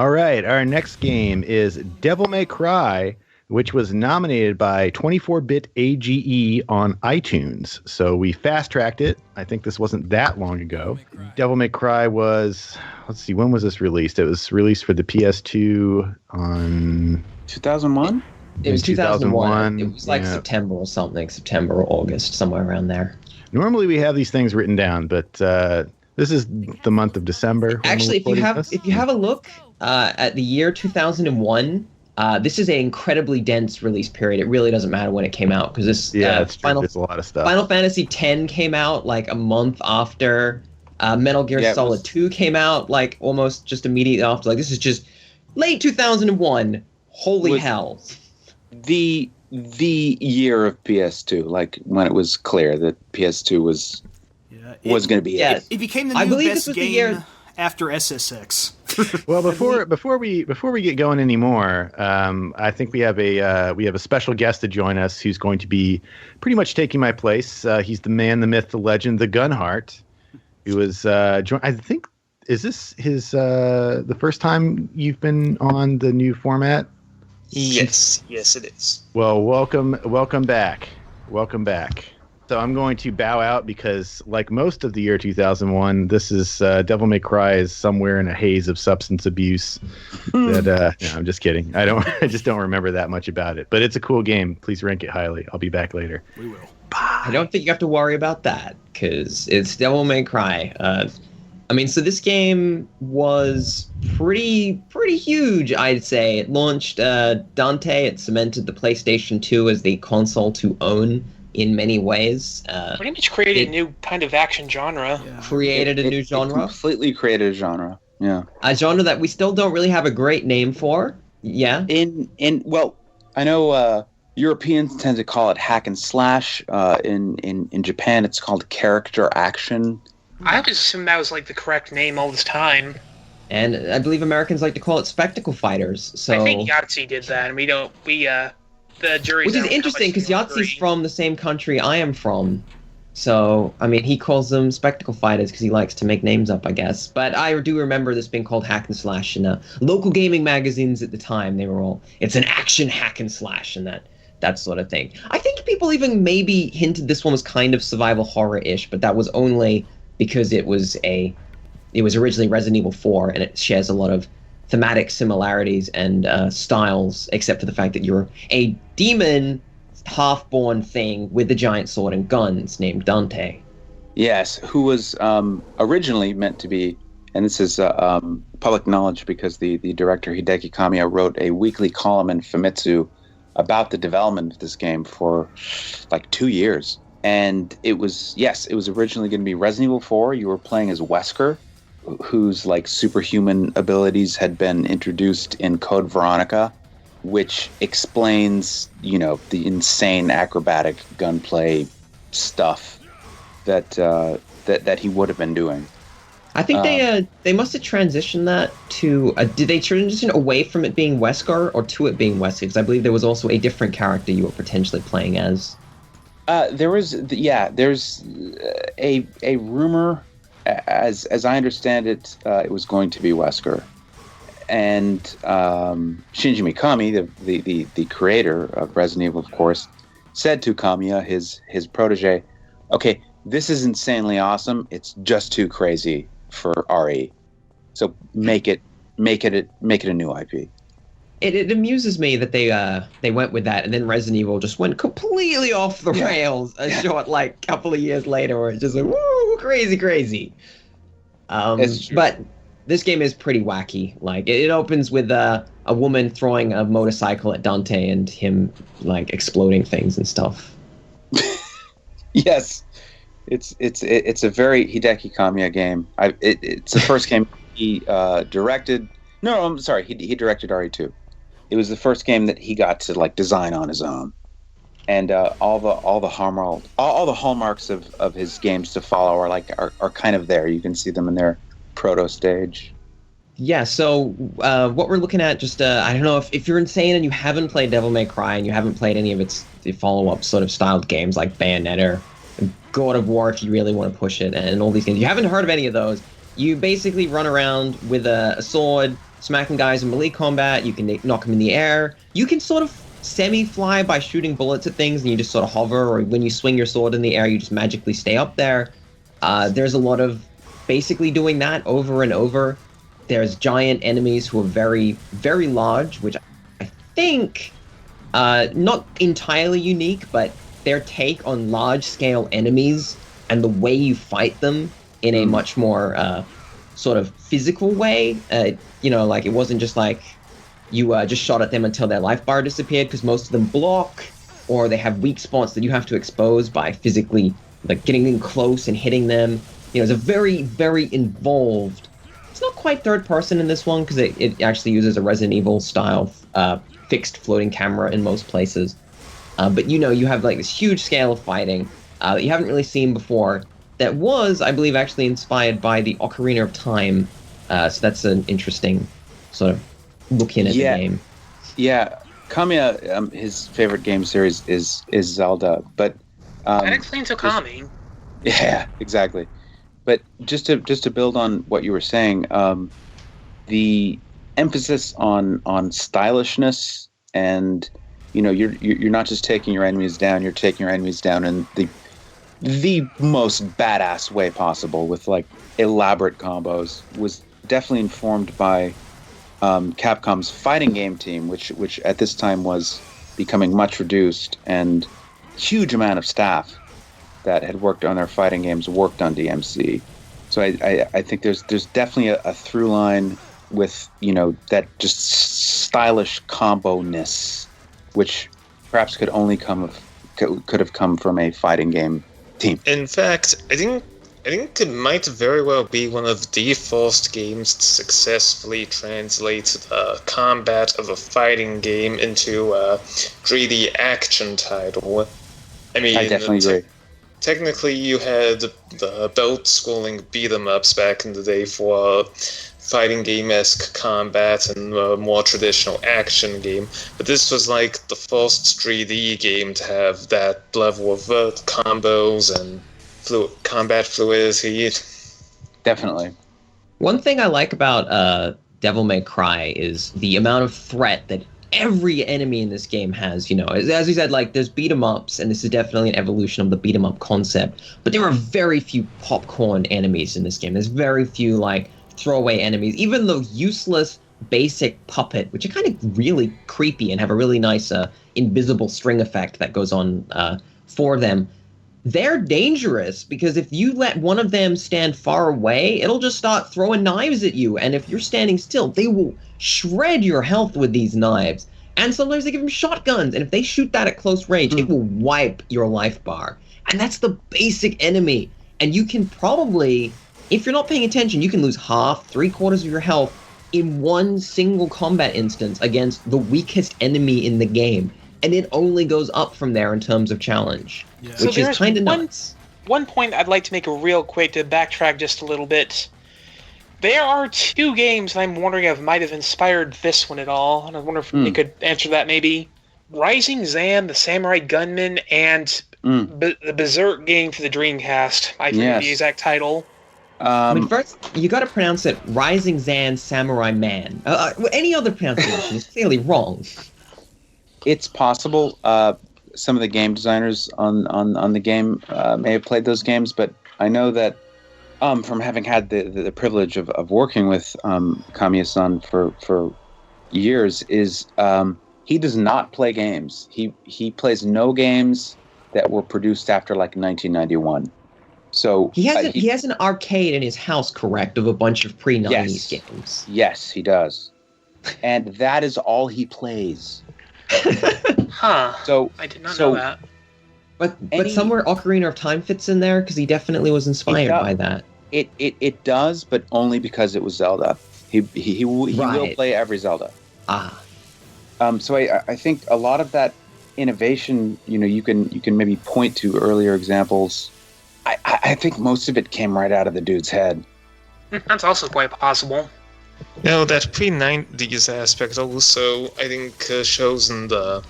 All right, our next game is Devil May Cry, which was nominated by 24-bit AGE on iTunes. So we fast-tracked it. I think this wasn't that long ago. Devil May Cry was, let's see, when was this released? It was released for the PS2 on... 2001? It was 2001. It was like yeah. September or something, September or August, somewhere around there. Normally we have these things written down, but this is the month of December. Actually, if you have a look at the year 2001, this is an incredibly dense release period. It really doesn't matter when it came out because this it's a lot of stuff. Final Fantasy X came out like a month after Metal Gear Solid 2 came out, like almost just immediately after. Like this is just late 2001. Holy hell! The year of PS2, like when it was clear that PS2 was going to be it. It became the new best game after SSX. Well, before we get going anymore, I think we have a special guest to join us who's going to be pretty much taking my place. He's the man, the myth, the legend, the Gunheart, who was I think, is this his the first time you've been on the new format? Yes, it is. Well, welcome back. So I'm going to bow out because, like most of the year 2001, this is Devil May Cry is somewhere in a haze of substance abuse. No, I'm just kidding. I just don't remember that much about it. But it's a cool game. Please rank it highly. I'll be back later. We will. Bye. I don't think you have to worry about that because it's Devil May Cry. So this game was pretty much, I'd say. It launched Dante. It cemented the PlayStation 2 as the console to own in many ways. Pretty much created a new kind of action genre. Yeah. Created a new genre. Completely created a genre. Yeah. A genre that we still don't really have a great name for. Yeah. Well, I know Europeans tend to call it hack and slash. In Japan, it's called character action. I always assumed that was like the correct name all this time. And I believe Americans like to call it spectacle fighters. So I think Yahtzee did that, and the jury's which is interesting because Yahtzee's from the same country I am from. So, he calls them spectacle fighters because he likes to make names up, I guess. But I do remember this being called hack and slash in local gaming magazines at the time. They were all, it's an action hack and slash and that sort of thing. I think people even maybe hinted this one was kind of survival horror-ish, but that was only because it was originally Resident Evil 4 and it shares a lot of thematic similarities and styles, except for the fact that you're a demon half-born thing with a giant sword and guns named Dante. Yes, who was originally meant to be, and this is public knowledge because the director Hideki Kamiya wrote a weekly column in Famitsu about the development of this game for like 2 years. And it was originally going to be Resident Evil 4. You were playing as Wesker, whose like superhuman abilities had been introduced in Code Veronica, which explains, the insane acrobatic gunplay stuff that he would have been doing. I think they must have transitioned that to did they transition away from it being Wesker or to it being Wesker? Because I believe there was also a different character you were potentially playing as. There's a rumor, as I understand it, it was going to be Wesker, and Shinji Mikami, the creator of Resident Evil, of course, said to Kamiya, his protege, "Okay, this is insanely awesome. It's just too crazy for RE, so make it a new IP." It amuses me that they went with that, and then Resident Evil just went completely off the rails a short couple of years later, where it's just like woo, crazy. But this game is pretty wacky. Like it opens with a woman throwing a motorcycle at Dante and him exploding things and stuff. Yes, it's a very Hideki Kamiya game. It's the first game he directed. No, I'm sorry, he directed RE2. It was the first game that he got to design on his own, and all the hallmarks of his games to follow are kind of there. You can see them in their proto stage. Yeah. So what we're looking at, just I don't know if you're insane and you haven't played Devil May Cry and you haven't played any of the follow-up sort of styled games like Bayonetta, God of War, if you really want to push it, and all these games. You haven't heard of any of those. You basically run around with a sword smacking guys in melee combat. You can knock them in the air. You can sort of semi-fly by shooting bullets at things, and you just sort of hover, or when you swing your sword in the air, you just magically stay up there. There's a lot of basically doing that over and over. There's giant enemies who are very, very large, which I think, not entirely unique, but their take on large-scale enemies and the way you fight them in a much more sort of physical way. Like it wasn't just like you just shot at them until their life bar disappeared, because most of them block, or they have weak spots that you have to expose by physically like getting in close and hitting them. It's a very, very involved. It's not quite third person in this one, because it actually uses a Resident Evil style fixed floating camera in most places. But you have like this huge scale of fighting that you haven't really seen before. That was, I believe, actually inspired by the Ocarina of Time. So that's an interesting sort of look in at the game. Yeah, Kamiya, his favorite game series is Zelda, but that explains Okami. Yeah, exactly. But just to build on what you were saying, the emphasis on stylishness, and you're not just taking your enemies down, you're taking your enemies down in the most badass way possible with like elaborate combos, was definitely informed by Capcom's fighting game team, which at this time was becoming much reduced, and huge amount of staff that had worked on their fighting games worked on DMC. So I think there's definitely a through line with that just stylish combo-ness, which perhaps could have come from a fighting game team. In fact, I think it might very well be one of the first games to successfully translate the combat of a fighting game into a 3D action title. I mean, I definitely agree. Technically, you had the belt-scrolling beat-em-ups back in the day for fighting game-esque combat and a more traditional action game, but this was like the first 3D game to have that level of combos and combat fluidity. Definitely. One thing I like about Devil May Cry is the amount of threat that every enemy in this game has. As you said, like, there's beat 'em ups, and this is definitely an evolution of the beat 'em up concept, but there are very few popcorn enemies in this game. There's very few like throwaway enemies, even the useless basic puppet, which are kind of really creepy and have a really nice invisible string effect that goes on for them. They're dangerous, because if you let one of them stand far away, it'll just start throwing knives at you, and if you're standing still, they will shred your health with these knives. And sometimes they give them shotguns, and if they shoot that at close range, it will wipe your life bar. And that's the basic enemy. And you can probably, if you're not paying attention, you can lose half, 3/4 of your health in one single combat instance against the weakest enemy in the game. And it only goes up from there in terms of challenge, which is kind of nuts. One point I'd like to make real quick to backtrack just a little bit. There are two games that I'm wondering if might have inspired this one at all, and I wonder if you could answer that maybe. Rising Zan, the Samurai Gunman, and the Berserk game for the Dreamcast. I forget the exact title. First, you got to pronounce it Rising Zan Samurai Man. Any other pronunciation is clearly wrong. It's possible some of the game designers on the game may have played those games, but I know that from having had the privilege of working with Kamiya-san for years, is he does not play games. He plays no games that were produced after like 1991. So he has an arcade in his house, correct, of a bunch of pre-90s games. Yes, he does, and that is all he plays. Huh. So I did not know that. But somewhere Ocarina of Time fits in there, because he definitely was inspired by that. It does, but only because it was Zelda. He will play every Zelda. So I think a lot of that innovation, you can maybe point to earlier examples. I think most of it came right out of the dude's head. That's also quite possible. That pre-90s aspect also, I think, shows in the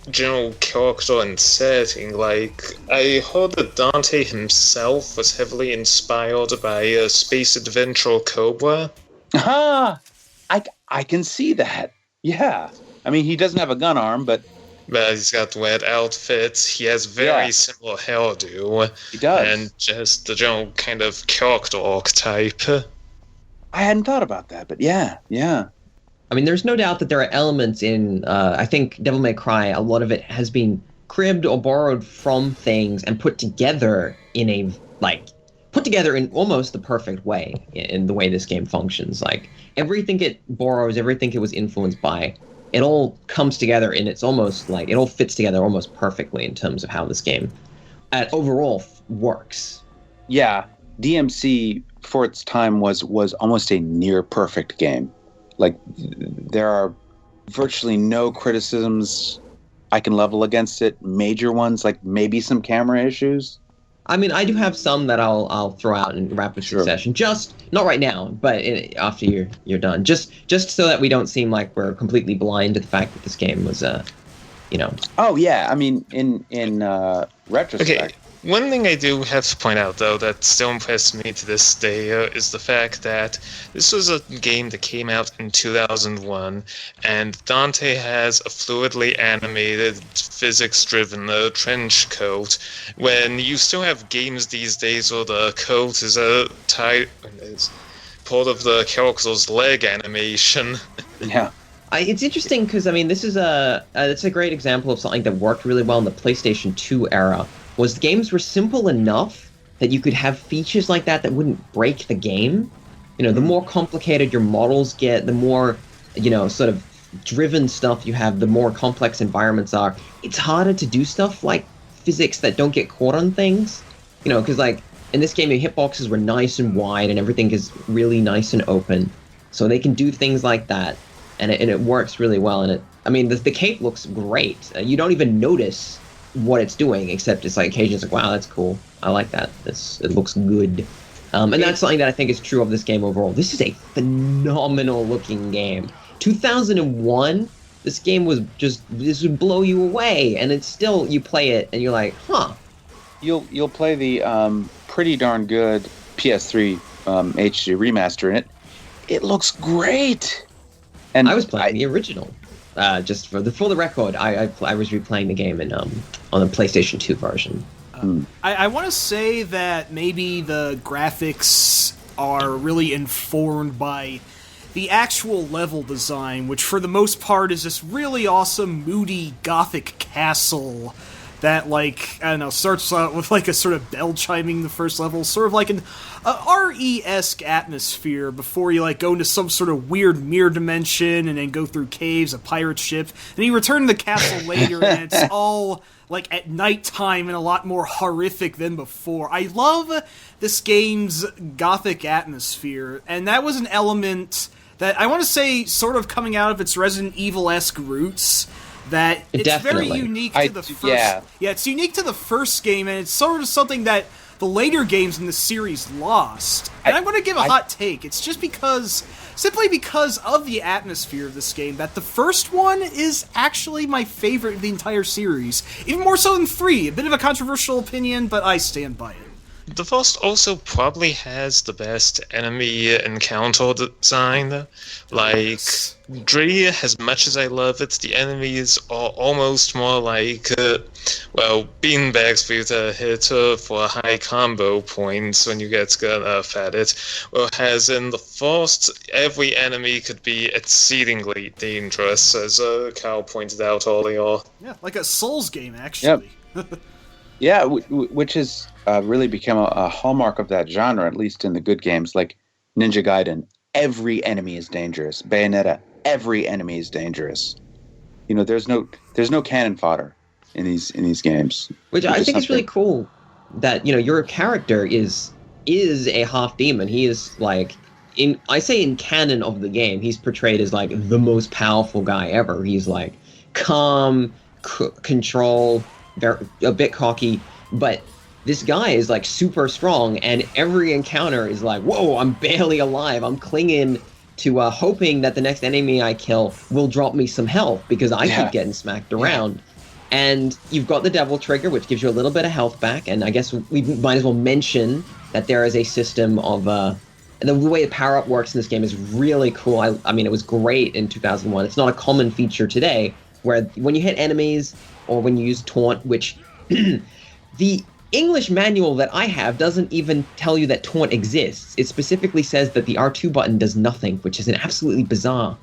general character and setting. Like, I heard that Dante himself was heavily inspired by Space Adventure Cobra. I I can see that. Yeah. I mean, he doesn't have a gun arm, but he's got red outfits. He has very similar hairdo. He does. And just the general kind of character archetype. I hadn't thought about that, but yeah. I mean, there's no doubt that there are elements in, I think, Devil May Cry, a lot of it has been cribbed or borrowed from things and put together in almost the perfect way in the way this game functions. Like, everything it borrows, everything it was influenced by, it all comes together and it's almost like, it all fits together almost perfectly in terms of how this game overall works. Yeah, DMC for its time was almost a near perfect game. Like, there are virtually no criticisms I can level against it. Major ones, like maybe some camera issues. I mean, I do have some that I'll throw out in rapid succession. Just not right now, but after you're done. Just so that we don't seem like we're completely blind to the fact that this game was, Oh yeah, I mean, in retrospect. Okay. One thing I do have to point out, though, that still impressed me to this day is the fact that this was a game that came out in 2001, and Dante has a fluidly animated, physics-driven trench coat, when you still have games these days where the coat is part of the character's leg animation. Yeah. It's interesting because, I mean, this is it's a great example of something that worked really well in the PlayStation 2 era. Was the games were simple enough that you could have features like that wouldn't break the game. You know, the more complicated your models get, the more, sort of driven stuff you have, the more complex environments are. It's harder to do stuff like physics that don't get caught on things. Because, like, in this game, your hitboxes were nice and wide and everything is really nice and open. So they can do things like that, and it works really well. And the cape looks great. You don't even notice what it's doing, except it's like occasionally it's like, wow, that's cool. I like that. It looks good. And that's something that I think is true of this game overall. This is a phenomenal looking game. 2001, this game this would blow you away, and it's still, you play it and you're like, huh. You'll play the pretty darn good PS3 HD remaster in it. It looks great. And I was playing the original. Just for the record, I was replaying the game on the PlayStation 2 version. I want to say that maybe the graphics are really informed by the actual level design, which for the most part is this really awesome, moody, gothic castle that, like, I don't know, starts out with, like, a sort of bell chiming the first level, sort of like an RE-esque atmosphere before you, like, go into some sort of weird mirror dimension and then go through caves, a pirate ship, and you return to the castle later, and it's all, like, at nighttime and a lot more horrific than before. I love this game's gothic atmosphere, and that was an element that I want to say sort of coming out of its Resident Evil-esque roots, that it's Definitely. very unique to the first... Yeah, it's unique to the first game, and it's sort of something that the later games in the series lost. And I'm going to give a hot take. It's just simply because of the atmosphere of this game, that the first one is actually my favorite of the entire series. Even more so than 3. A bit of a controversial opinion, but I stand by it. The first also probably has the best enemy encounter design. Like, Dre, as much as I love it, the enemies are almost more like, beanbags for you to hit for high combo points when you get good enough at it. Whereas in the first, every enemy could be exceedingly dangerous, as Kyle pointed out earlier. Yeah, like a Souls game, actually. Yep. Yeah, which has really become a hallmark of that genre, at least in the good games, like Ninja Gaiden. Every enemy is dangerous. Bayonetta, every enemy is dangerous. There's no cannon fodder in these games. Which I think is really cool. That your character is a half demon. He is like in canon of the game, he's portrayed as like the most powerful guy ever. He's like calm, control. A bit cocky, but this guy is like super strong, and every encounter is like, whoa, I'm barely alive. I'm clinging to hoping that the next enemy I kill will drop me some health because I keep getting smacked around. And you've got the Devil Trigger, which gives you a little bit of health back, and I guess we might as well mention that there is a system of the way the power-up works in this game is really cool. I mean, it was great in 2001. It's not a common feature today, where when you hit enemies or when you use taunt, which the English manual that I have doesn't even tell you that taunt exists. It specifically says that the R2 button does nothing, which is an absolutely bizarre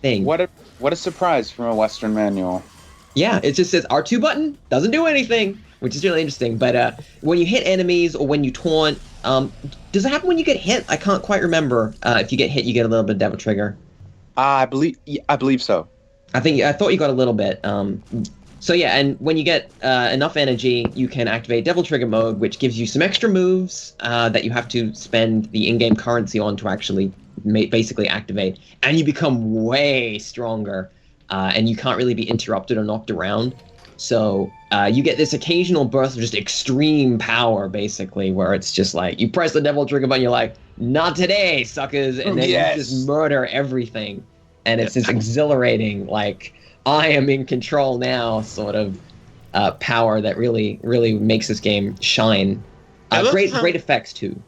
thing. What a surprise from a Western manual. Yeah, it just says R2 button, doesn't do anything, which is really interesting. But when you hit enemies or when you taunt, does it happen when you get hit? I can't quite remember. If you get hit, you get a little bit of Devil Trigger. I believe so. I thought you got a little bit. So yeah, and when you get enough energy, you can activate Devil Trigger mode, which gives you some extra moves that you have to spend the in-game currency on to actually basically activate, and you become way stronger, and you can't really be interrupted or knocked around. So you get this occasional burst of just extreme power, basically, where it's just like you press the Devil Trigger button, you're like, "Not today, suckers!" and then you just murder everything, and it's this exhilarating, like, I am in control now sort of power that really, really makes this game shine. Great effects too.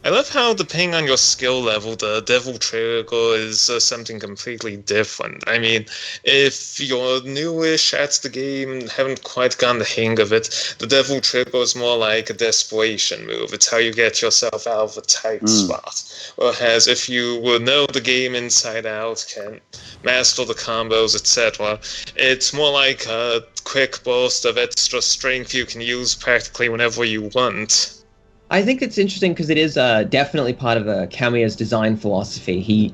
I love how, depending on your skill level, the Devil Trigger is something completely different. I mean, if you're newish at the game and haven't quite gotten the hang of it, the Devil Trigger is more like a desperation move. It's how you get yourself out of a tight spot. Whereas if you know the game inside out, can master the combos, etc., it's more like a quick burst of extra strength you can use practically whenever you want. I think it's interesting because it is definitely part of Kamiya's design philosophy. He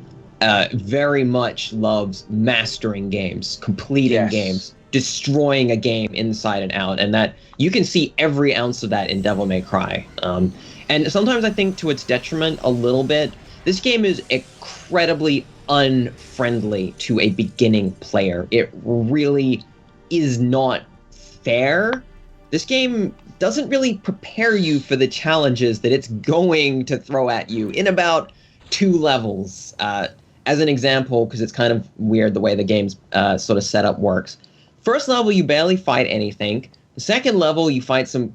very much loves mastering games, completing games, destroying a game inside and out, and that you can see every ounce of that in Devil May Cry. And sometimes I think to its detriment a little bit. This game is incredibly unfriendly to a beginning player. It really is not fair. This game doesn't really prepare you for the challenges that it's going to throw at you in about 2 levels. As an example, because it's kind of weird the way the game's sort of setup works. First level, you barely fight anything. The second level, you fight some...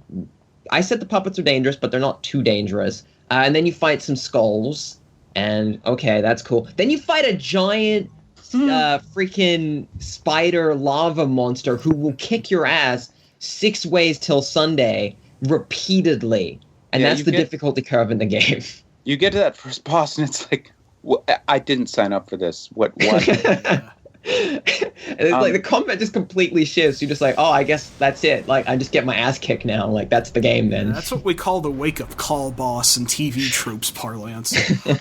I said the puppets are dangerous, but they're not too dangerous. And then you fight some skulls, and okay, that's cool. Then you fight a giant freaking spider lava monster who will kick your ass 6 ways till Sunday repeatedly, and that's the difficulty curve in the game. You get to that first boss and it's like, I didn't sign up for this. What? And it's like the combat just completely shifts. You're just like, oh, I guess that's it. Like, I just get my ass kicked now. Like, that's the game then. That's what we call the wake-up call boss in TV troops parlance.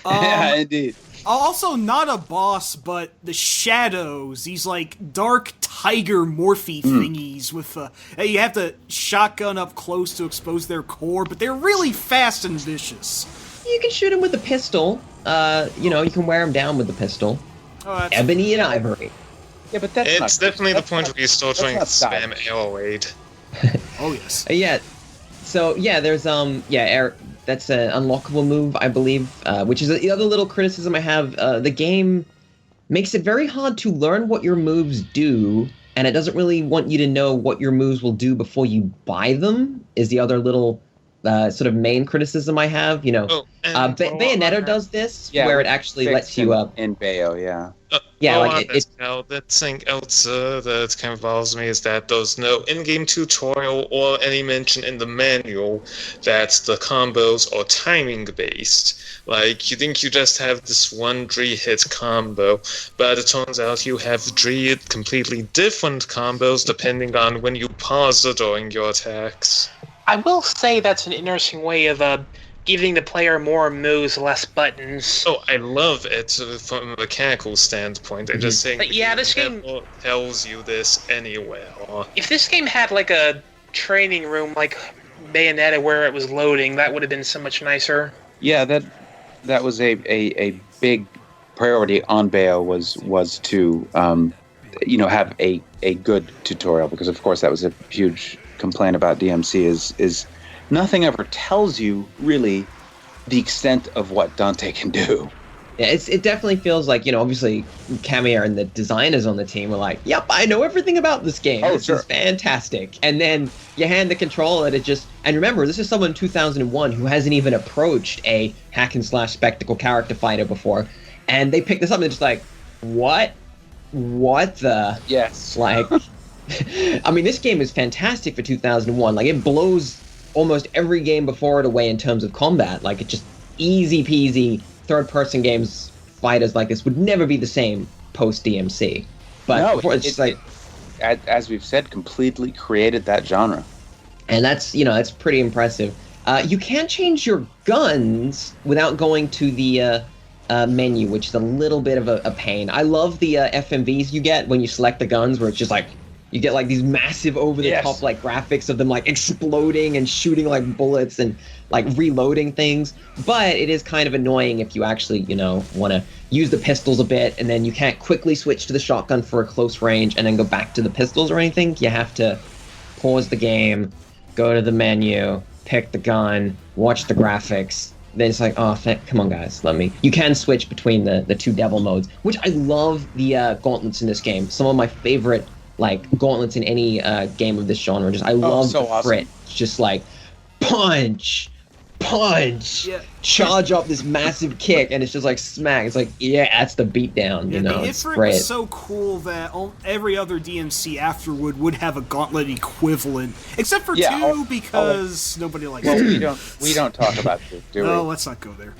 Yeah, indeed. Also, not a boss, but the shadows. These, like, dark tiger morphe thingies with, you have to shotgun up close to expose their core, but they're really fast and vicious. You can shoot him with a pistol. You can wear him down with the pistol. Oh, Ebony and Ivory. Yeah, but it's definitely the point where you start trying to spam arrow raid. Oh, yes. Yeah. So, yeah, there's, that's an unlockable move, I believe, which is the other little criticism I have. The game makes it very hard to learn what your moves do, and it doesn't really want you to know what your moves will do before you buy them, is the other little sort of main criticism I have. Bayonetta does this, where it actually lets you... in Bayo, that thing else that kind of bothers me is that there's no in-game tutorial or any mention in the manual that the combos are timing-based. Like, you think you just have this one 3-hit combo, but it turns out you have 3 completely different combos depending on when you pause during your attacks. I will say that's an interesting way of giving the player more moves, less buttons. Oh, I love it from a mechanical standpoint. I'm just saying, this game tells you this anywhere. If this game had like a training room like Bayonetta where it was loading, that would have been so much nicer. Yeah, that was a big priority on Bayo was to have a good tutorial, because of course that was a huge complaint about DMC is nothing ever tells you really the extent of what Dante can do. Yeah, it definitely feels like, obviously Kamiya and the designers on the team were like, yep, I know everything about this game. This is fantastic. And then you hand the controller to and remember, this is someone in 2001 who hasn't even approached a hack and slash spectacle character fighter before. And they pick this up and they're just like, what? What the? Yes. Like, I mean, this game is fantastic for 2001. Like, it blows almost every game before it away in terms of combat. Like, it's just easy peasy. Third-person games, fighters like this would never be the same post-DMC. But no, it's just like... as we've said, completely created that genre. And that's, that's pretty impressive. You can change your guns without going to the menu, which is a little bit of a pain. I love the FMVs you get when you select the guns, where it's just like, you get like these massive over-the-top like graphics of them like exploding and shooting like bullets and like reloading things. But it is kind of annoying if you actually, want to use the pistols a bit, and then you can't quickly switch to the shotgun for a close range and then go back to the pistols or anything. You have to pause the game, go to the menu, pick the gun, watch the graphics. Then it's like, oh, come on, guys, let me. You can switch between the two devil modes, which I love the gauntlets in this game. Some of my favorite gauntlets in any game of this genre. I love the Frit. It's just like punch, charge up this massive kick, and it's just like smack. It's like, that's the beatdown. The Ifrit was so cool that every other DMC afterward would have a gauntlet equivalent, except for 2 because nobody likes it. We don't talk about 2, do we? No, let's not go there.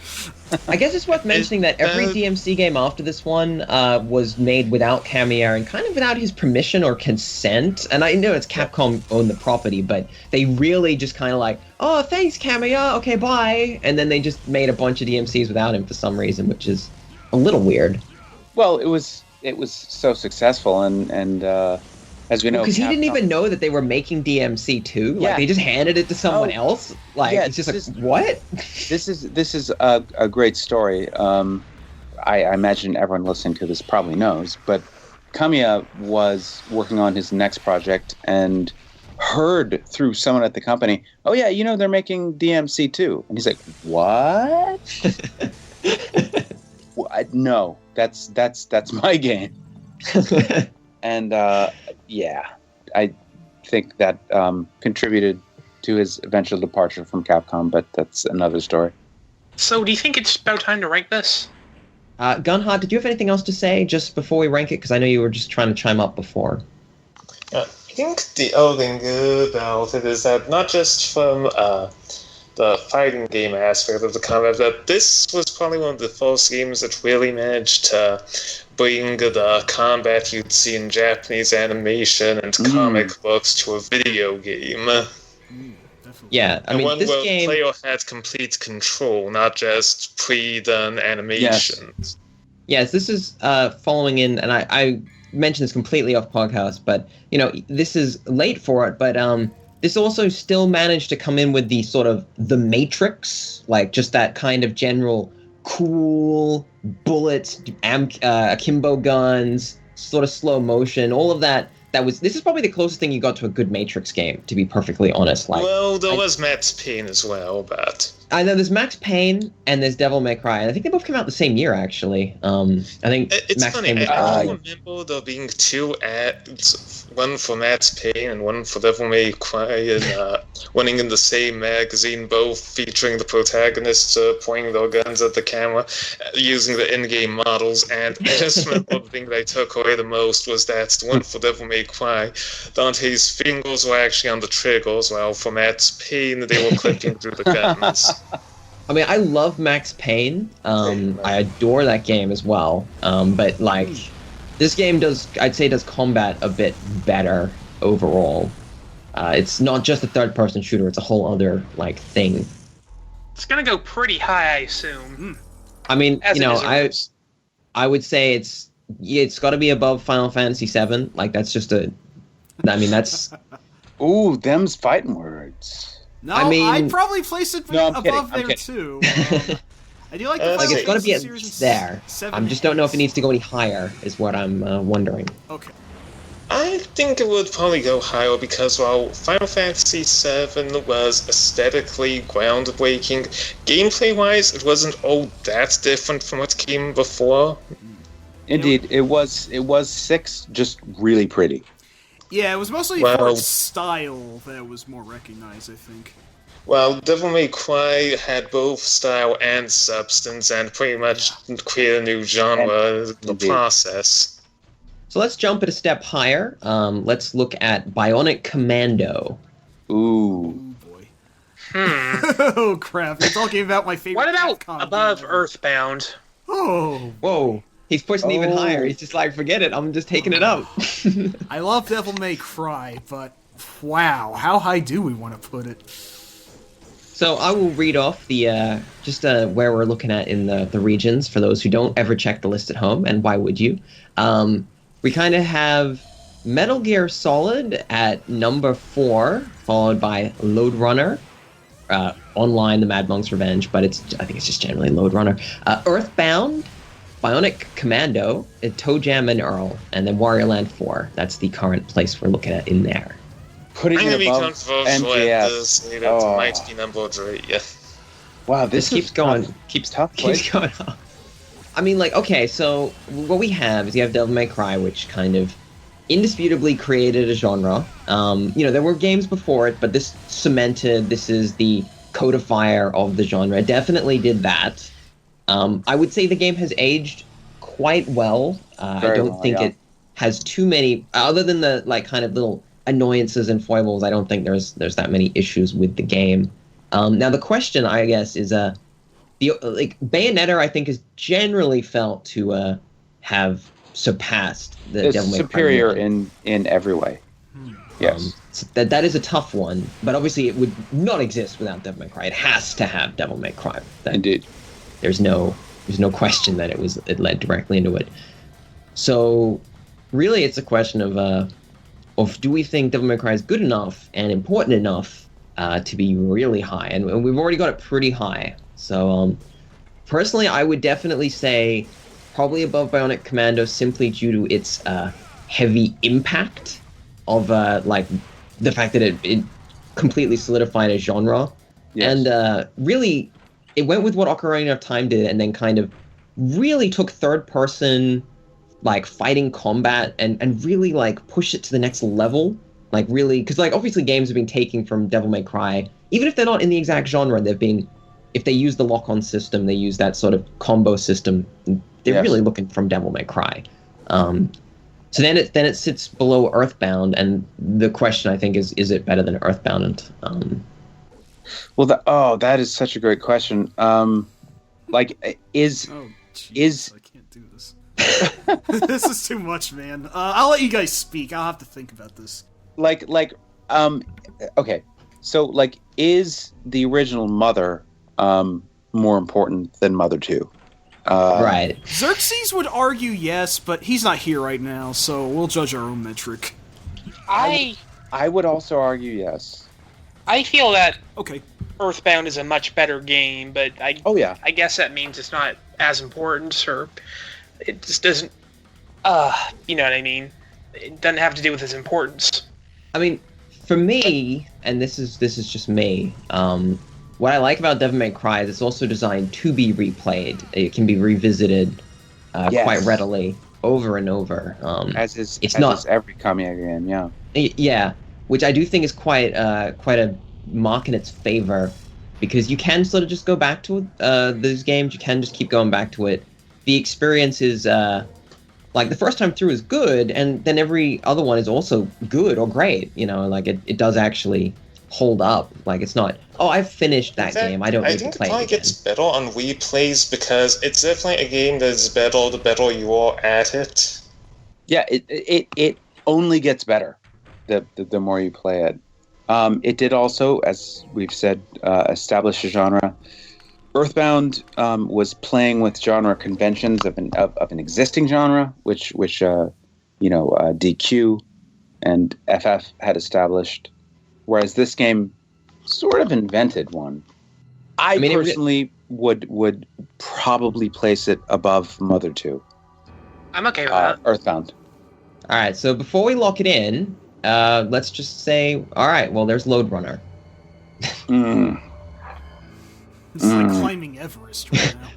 I guess it's worth mentioning that every DMC game after this one was made without Kamiya and kind of without his permission or consent. And I know it's Capcom owned the property, but they really just kind of like, oh, thanks, Kamiya, okay, bye. And then they just made a bunch of DMCs without him for some reason, which is a little weird. Well, it was so successful, and as we know, because he didn't even know that they were making DMC 2. Like, they just handed it to someone else. Like, it's just like, what? This is a great story. I imagine everyone listening to this probably knows, but Kamiya was working on his next project and heard through someone at the company, oh yeah, they're making DMC 2. And he's like, what? No, that's my game. And I think that contributed to his eventual departure from Capcom, but that's another story. So do you think it's about time to rank this? Gunhard, did you have anything else to say just before we rank it? Because I know you were just trying to chime up before. I think the other thing about it is that not just from the fighting game aspect of the combat, but this was probably one of the first games that really managed to bring the combat you'd see in Japanese animation and comic books to a video game. Yeah, I mean, one this where the game... player had complete control, not just pre-done animations. Yes, this is following in, and I mentioned this completely off podcast, but, this is late for it, but this also still managed to come in with the sort of the Matrix, like just that kind of general cool bullets, akimbo guns, sort of slow motion, all of that. This is probably the closest thing you got to a good Matrix game, to be perfectly honest. Well, there was Max Payne as well, but... I know there's Max Payne and there's Devil May Cry, and I think they both came out the same year, actually. I think it's Max funny. Payne I remember there being 2 ads, one for Max Payne and one for Devil May Cry, and running in the same magazine, both featuring the protagonists pointing their guns at the camera, using the in-game models. And I just remember the thing that I took away the most was that the one for Devil May Cry, Dante's fingers were actually on the triggers, while for Max Payne, they were clicking through the guns. I mean, I love Max Payne. I adore that game as well. But this game does combat a bit better overall. It's not just a third-person shooter; it's a whole other thing. It's gonna go pretty high, I assume. I mean, I would say it's got to be above Final Fantasy VII. That's just that's. Ooh, them's fighting words. No, I'd probably place it above there too. I do like the Final it's got to be series there. I just don't know if it needs to go any higher. Is what I'm wondering. Okay. I think it would probably go higher because while Final Fantasy VII was aesthetically groundbreaking, gameplay-wise, it wasn't all that different from what came before. Indeed, it was 6 just really pretty. Yeah, it was mostly for its style that was more recognized, I think. Well, Devil May Cry had both style and substance and pretty much created a new genre in the process. So let's jump it a step higher. Let's look at Bionic Commando. Ooh. Boy. Oh, crap. You're talking about my favorite. What about Above Earthbound? Oh. Whoa. He's pushing even higher. He's just like, forget it. I'm just taking it up. I love Devil May Cry, but wow, how high do we want to put it? So I will read off the where we're looking at in the regions for those who don't ever check the list at home, and why would you? We kind of have Metal Gear Solid at number 4, followed by Lode Runner, Online, The Mad Monk's Revenge, but I think it's just generally Lode Runner. Earthbound, Bionic Commando, Toe Jam and Earl, and then Wario Land 4. That's the current place we're looking at in there. I'm going to be controversial at this. It might be number 3, yeah. Wow, this keeps going. Keeps tough. Keeps going up. I mean, like, okay, so what we have is you have Devil May Cry, which kind of indisputably created a genre. There were games before it, but this cemented, this is the codifier of the genre. Definitely did that. I would say the game has aged quite well. I don't think it has too many, other than the like kind of little annoyances and foibles. I don't think there's that many issues with the game. Now the question, I guess, is Bayonetta, I think, is generally felt to have surpassed the Devil May Cry. Superior in every way. Yes. So that is a tough one, but obviously it would not exist without Devil May Cry. It has to have Devil May Cry. Indeed. There's no question that it led directly into it. So really it's a question of do we think Devil May Cry is good enough and important enough to be really high? And we've already got it pretty high. So personally, I would definitely say probably above Bionic Commando simply due to its heavy impact of like the fact that it completely solidified a genre. Yes. And really it went with what Ocarina of Time did, and then kind of really took third person like fighting combat and really like push it to the next level. Like really, because like obviously games have been taking from Devil May Cry, even if they're not in the exact genre, they've been, if they use the lock-on system, they use that sort of combo system, they're really looking from Devil May Cry. So then it sits below Earthbound, and the question I think is it better than Earthbound? Well, that is such a great question. Is I can't do this. This is too much, man. I'll let you guys speak. I'll have to think about this. Okay. So like, is the original Mother more important than Mother 2? Right. Xerxes would argue yes, but he's not here right now, so we'll judge our own metric. I would also argue yes. I feel that Earthbound is a much better game, but I guess that means it's not as important, or it just doesn't. You know what I mean? It doesn't have to do with its importance. I mean, for me, and this is just me. What I like about Devil May Cry is it's also designed to be replayed. It can be revisited quite readily over and over. As is every Kamiya game, yeah. Yeah, which I do think is quite a mark in its favor, because you can sort of just go back to those games. You can just keep going back to it. The experience is like the first time through is good, and then every other one is also good or great. You know, like it does actually hold up. Like it's not, I've finished that game, I don't need to play it again. I think it probably gets better on replays because it's definitely a game that's better the better you are at it. Yeah, it only gets better the more you play it. It did also, as we've said, establish a genre. Earthbound was playing with genre conventions of an existing genre, which DQ and FF had established, whereas this game sort of invented one. I personally would probably place it above Mother 2. I'm okay with that. Earthbound. All right, so before we lock it in, let's just say, all right, well, there's Lode Runner. It's like climbing Everest right now.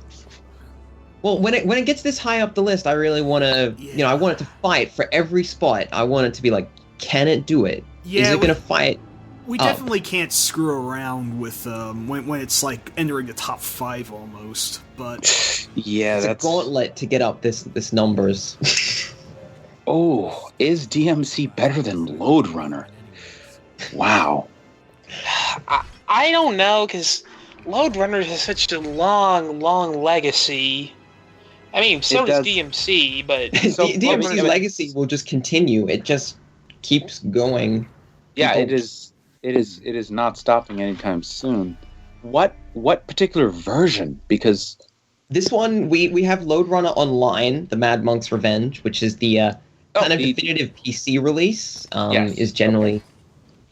Well, when it gets this high up the list, I really want to, I want it to fight for every spot. I want it to be like, can it do it? Yeah, Is it going to fight? We definitely can't screw around with when it's like entering the top 5 almost. But yeah, it's a gauntlet to get up this numbers. Oh, is DMC better than Lode Runner? Wow. I don't know, because Lode Runner has such a long legacy. I mean, so does DMC, but DMC's legacy will just continue. It just keeps going. Yeah, it is not stopping anytime soon. What particular version? Because this one we have Lode Runner Online, the Mad Monk's Revenge, which is the kind of definitive PC release. Yes. Is generally,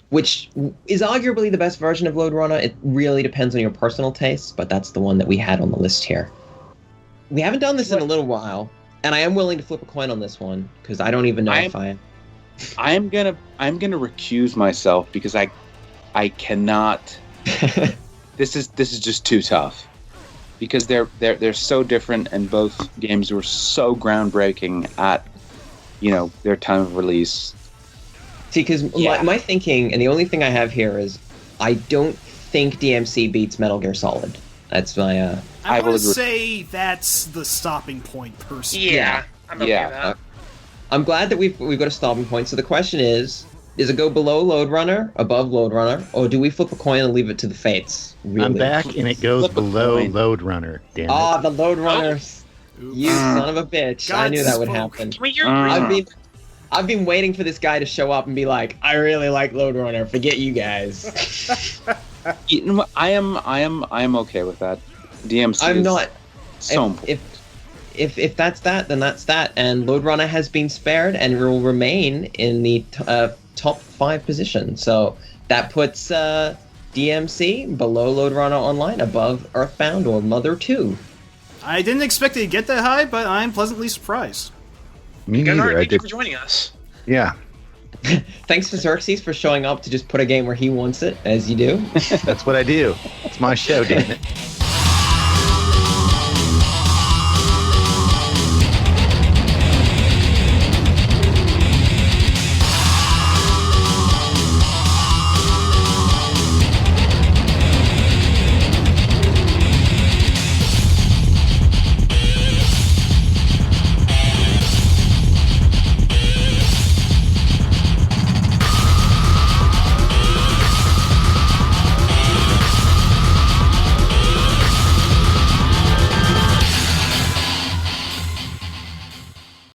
which is arguably the best version of Lode Runner. It really depends on your personal tastes, but that's the one that we had on the list here. We haven't done this in a little while, and I am willing to flip a coin on this one because I don't even know if I am. I'm gonna recuse myself because I cannot. This is just too tough because they're so different, and both games were so groundbreaking at their time of release. See, because my thinking, and the only thing I have here is I don't think DMC beats Metal Gear Solid. That's my. I would say that's the stopping point, personally. Yeah, I'm okay with that. I'm glad that we've got a stopping point. So the question is it go below Lode Runner, above Lode Runner, or do we flip a coin and leave it to the fates? Really? I'm back, and it goes below Lode Runner. Damn it! Ah, the Lode Runners! You son of a bitch! I knew that would happen. I've been waiting for this guy to show up and be like, I really like Lode Runner. Forget you guys. I am okay with that. DMC. I'm not. So important. If that's that, then that's that. And Lode Runner has been spared and will remain in the top 5 position. So that puts DMC below Lode Runner Online, above Earthbound or Mother 2. I didn't expect it to get that high, but I'm pleasantly surprised. Me neither. Thank you for joining us. Yeah. Thanks to Xerxes for showing up to just put a game where he wants it, as you do. That's what I do. It's my show, damn it.